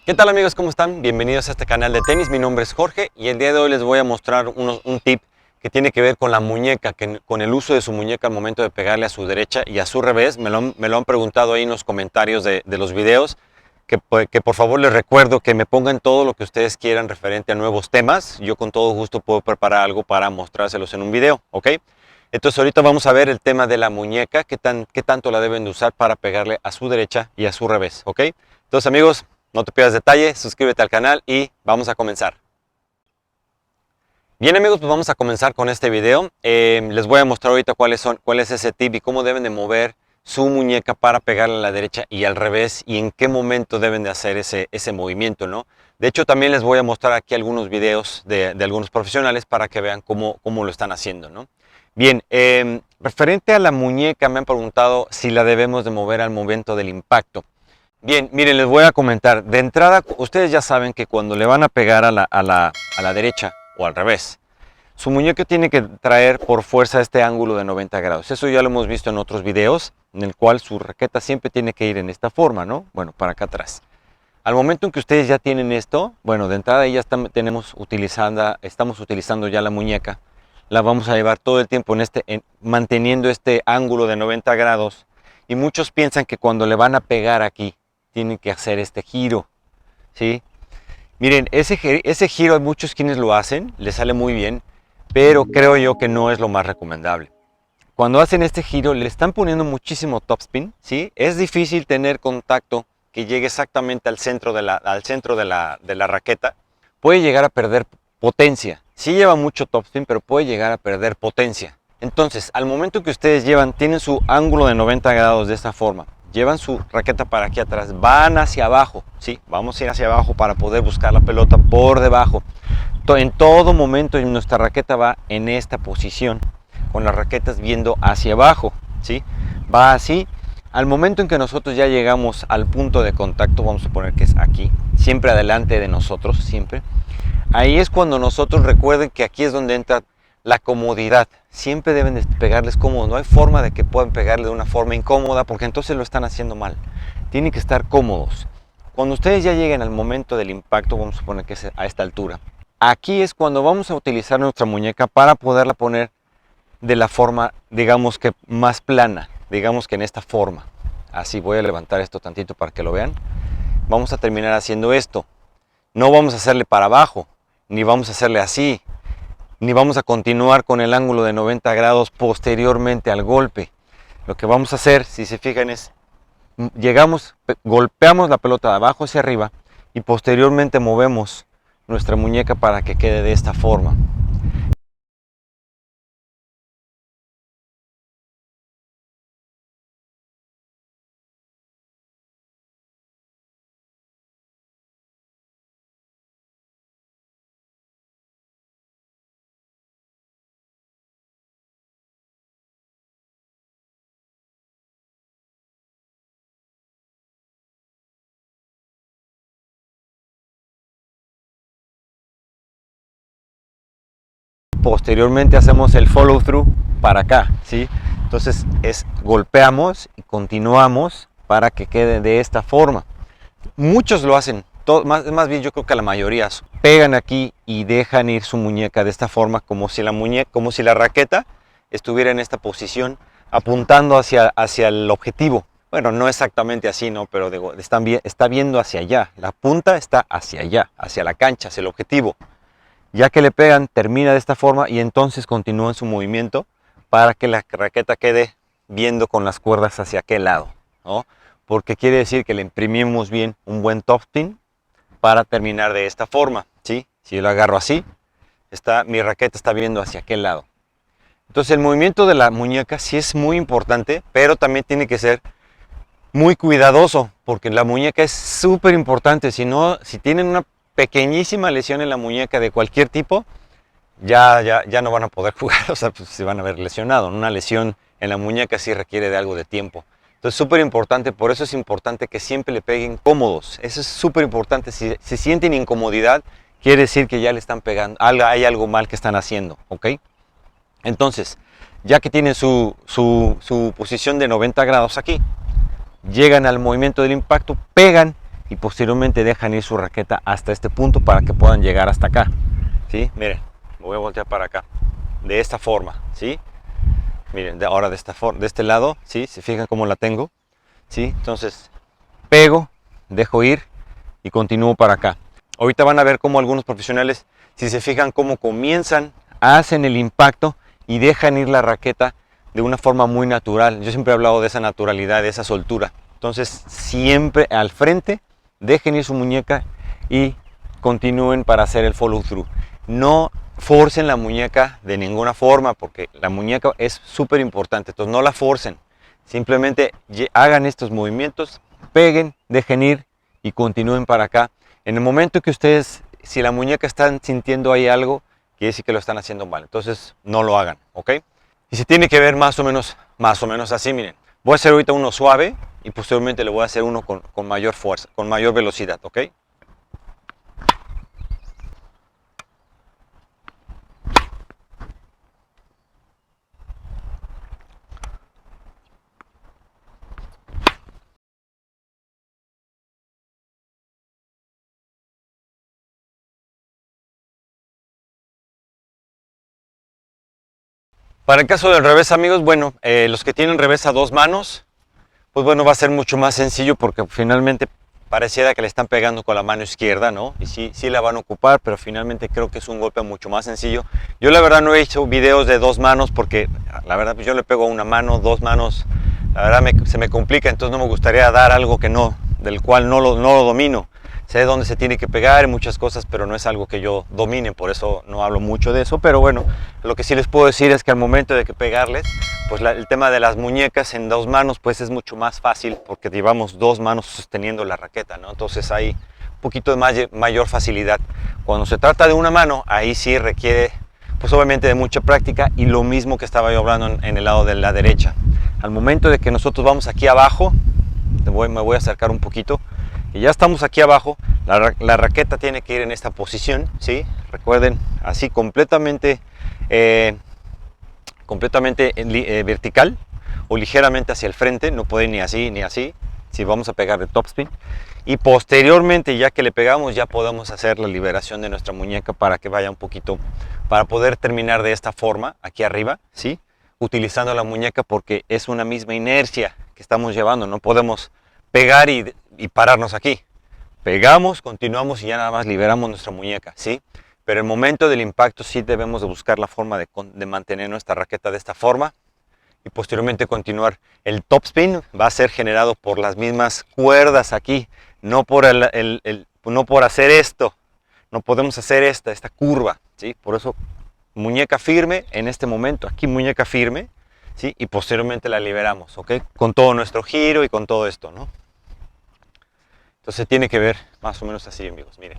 ¿Qué tal amigos? ¿Cómo están? Bienvenidos a este canal de tenis. Mi nombre es Jorge y el día de hoy les voy a mostrar un tip que tiene que ver con la muñeca, con el uso de su muñeca al momento de pegarle a su derecha y a su revés. Me lo han preguntado ahí en los comentarios de los videos, que por favor les recuerdo que me pongan todo lo que ustedes quieran referente a nuevos temas. Yo con todo gusto puedo preparar algo para mostrárselos en un video, ¿ok? Entonces ahorita vamos a ver el tema de la muñeca, qué tanto la deben de usar para pegarle a su derecha y a su revés, ¿ok? Entonces amigos, no te pierdas detalle, suscríbete al canal y vamos a comenzar. Bien amigos, pues vamos a comenzar con este video. Les voy a mostrar ahorita cuál es ese tip y cómo deben de mover su muñeca para pegarle a la derecha y al revés y en qué momento deben de hacer ese movimiento, ¿no? De hecho, también les voy a mostrar aquí algunos videos de algunos profesionales para que vean cómo lo están haciendo, ¿no? Bien, referente a la muñeca me han preguntado si la debemos de mover al momento del impacto. Bien, miren, les voy a comentar. De entrada, ustedes ya saben que cuando le van a pegar a la derecha o al revés, su muñeca tiene que traer por fuerza este ángulo de 90 grados. Eso ya lo hemos visto en otros videos, en el cual su raqueta siempre tiene que ir en esta forma, ¿no? Bueno, para acá atrás. Al momento en que ustedes ya tienen esto, bueno, de entrada ya estamos utilizando ya la muñeca. La vamos a llevar todo el tiempo manteniendo este ángulo de 90 grados. Y muchos piensan que cuando le van a pegar aquí, tienen que hacer este giro, ¿sí? Miren, ese giro hay muchos quienes lo hacen, les sale muy bien, pero creo yo que no es lo más recomendable. Cuando hacen este giro le están poniendo muchísimo topspin, ¿sí? Es difícil tener contacto que llegue exactamente al centro de la raqueta. Puede llegar a perder potencia. Sí lleva mucho topspin, pero puede llegar a perder potencia. Entonces, al momento que ustedes tienen su ángulo de 90 grados de esta forma, llevan su raqueta para aquí atrás, van hacia abajo, ¿sí? Vamos a ir hacia abajo para poder buscar la pelota por debajo. En todo momento nuestra raqueta va en esta posición, con las raquetas viendo hacia abajo, ¿sí? Va así. Al momento en que nosotros ya llegamos al punto de contacto, vamos a poner que es aquí, siempre adelante de nosotros, siempre. Ahí es cuando nosotros recuerden que aquí es donde entra la comodidad. Siempre deben de pegarles cómodos. No hay forma de que puedan pegarle de una forma incómoda porque entonces lo están haciendo mal. Tienen que estar cómodos. Cuando ustedes ya lleguen al momento del impacto, vamos a suponer que es a esta altura. Aquí es cuando vamos a utilizar nuestra muñeca para poderla poner de la forma, digamos que más plana. Digamos que en esta forma. Así voy a levantar esto tantito para que lo vean. Vamos a terminar haciendo esto. No vamos a hacerle para abajo, ni vamos a hacerle así, ni vamos a continuar con el ángulo de 90 grados posteriormente al golpe. Lo que vamos a hacer, si se fijan, es golpeamos la pelota de abajo hacia arriba y posteriormente movemos nuestra muñeca para que quede de esta forma. Posteriormente hacemos el follow through para acá, ¿sí? Entonces golpeamos y continuamos para que quede de esta forma. Muchos lo hacen, más bien yo creo que la mayoría pegan aquí y dejan ir su muñeca de esta forma, como si la raqueta estuviera en esta posición apuntando hacia el objetivo. Bueno, no exactamente así, ¿no? Pero está viendo hacia allá, la punta está hacia allá, hacia la cancha, hacia el objetivo. Ya que le pegan, termina de esta forma y entonces continúan su movimiento para que la raqueta quede viendo con las cuerdas hacia aquel lado, ¿no? Porque quiere decir que le imprimimos bien un buen topspin para terminar de esta forma, ¿sí? Si yo lo agarro así, mi raqueta está viendo hacia aquel lado. Entonces el movimiento de la muñeca sí es muy importante, pero también tiene que ser muy cuidadoso, porque la muñeca es súper importante. Si tienen una pequeñísima lesión en la muñeca de cualquier tipo, ya no van a poder jugar, o sea, pues se van a ver lesionados. Una lesión en la muñeca sí requiere de algo de tiempo. Entonces, súper importante, por eso es importante que siempre le peguen cómodos. Eso es súper importante. Si sienten incomodidad, quiere decir que ya le están pegando, hay algo mal que están haciendo, ¿ok? Entonces, ya que tienen su posición de 90 grados aquí, llegan al movimiento del impacto, pegan y posteriormente dejan ir su raqueta hasta este punto para que puedan llegar hasta acá, ¿sí? Miren, me voy a voltear para acá, de esta forma, ¿sí? Miren, ahora de este lado, ¿sí? ¿Se fijan cómo la tengo? ¿Sí? Entonces, pego, dejo ir y continúo para acá. Ahorita van a ver cómo algunos profesionales, si se fijan cómo comienzan, hacen el impacto y dejan ir la raqueta de una forma muy natural. Yo siempre he hablado de esa naturalidad, de esa soltura. Entonces, siempre al frente, dejen ir su muñeca y continúen para hacer el follow through. No forcen la muñeca de ninguna forma, porque la muñeca es súper importante. Entonces, no la forcen. Simplemente hagan estos movimientos, peguen, dejen ir y continúen para acá. En el momento que ustedes, si la muñeca están sintiendo ahí algo, quiere decir que lo están haciendo mal. Entonces, no lo hagan, ¿ok? Y se tiene que ver más o menos así, miren. Voy a hacer ahorita uno suave y posteriormente le voy a hacer uno con mayor fuerza, con mayor velocidad, ¿ok? Para el caso del revés, amigos, bueno, los que tienen revés a dos manos, pues bueno, va a ser mucho más sencillo porque finalmente pareciera que le están pegando con la mano izquierda, ¿no? Y sí la van a ocupar, pero finalmente creo que es un golpe mucho más sencillo. Yo la verdad no he hecho videos de dos manos porque la verdad pues yo le pego a una mano, dos manos, la verdad se me complica, entonces no me gustaría dar algo del cual no lo domino. Sé dónde se tiene que pegar y muchas cosas, pero no es algo que yo domine, por eso no hablo mucho de eso. Pero bueno, lo que sí les puedo decir es que al momento de que pegarles, pues el tema de las muñecas en dos manos, pues es mucho más fácil porque llevamos dos manos sosteniendo la raqueta, ¿no? Entonces hay un poquito de mayor facilidad. Cuando se trata de una mano, ahí sí requiere, pues obviamente de mucha práctica y lo mismo que estaba yo hablando en el lado de la derecha. Al momento de que nosotros vamos aquí abajo, me voy a acercar un poquito, y ya estamos aquí abajo, la raqueta tiene que ir en esta posición, ¿sí? Recuerden, así completamente vertical o ligeramente hacia el frente, no puede ni así ni así, si vamos a pegar de topspin. Y posteriormente, ya que le pegamos, ya podemos hacer la liberación de nuestra muñeca para que vaya un poquito, para poder terminar de esta forma, aquí arriba, ¿sí? Utilizando la muñeca porque es una misma inercia que estamos llevando, no podemos pegar y pararnos aquí. Pegamos, continuamos y ya nada más liberamos nuestra muñeca, ¿sí? Pero el momento del impacto sí debemos de buscar la forma de mantener nuestra raqueta de esta forma y posteriormente continuar. El topspin va a ser generado por las mismas cuerdas aquí, no por, no por hacer esto. No podemos hacer esta curva, ¿sí? Por eso muñeca firme en este momento, aquí muñeca firme, ¿sí? Y posteriormente la liberamos, ¿ok? Con todo nuestro giro y con todo esto, ¿no? Entonces tiene que ver más o menos así, amigos, miren.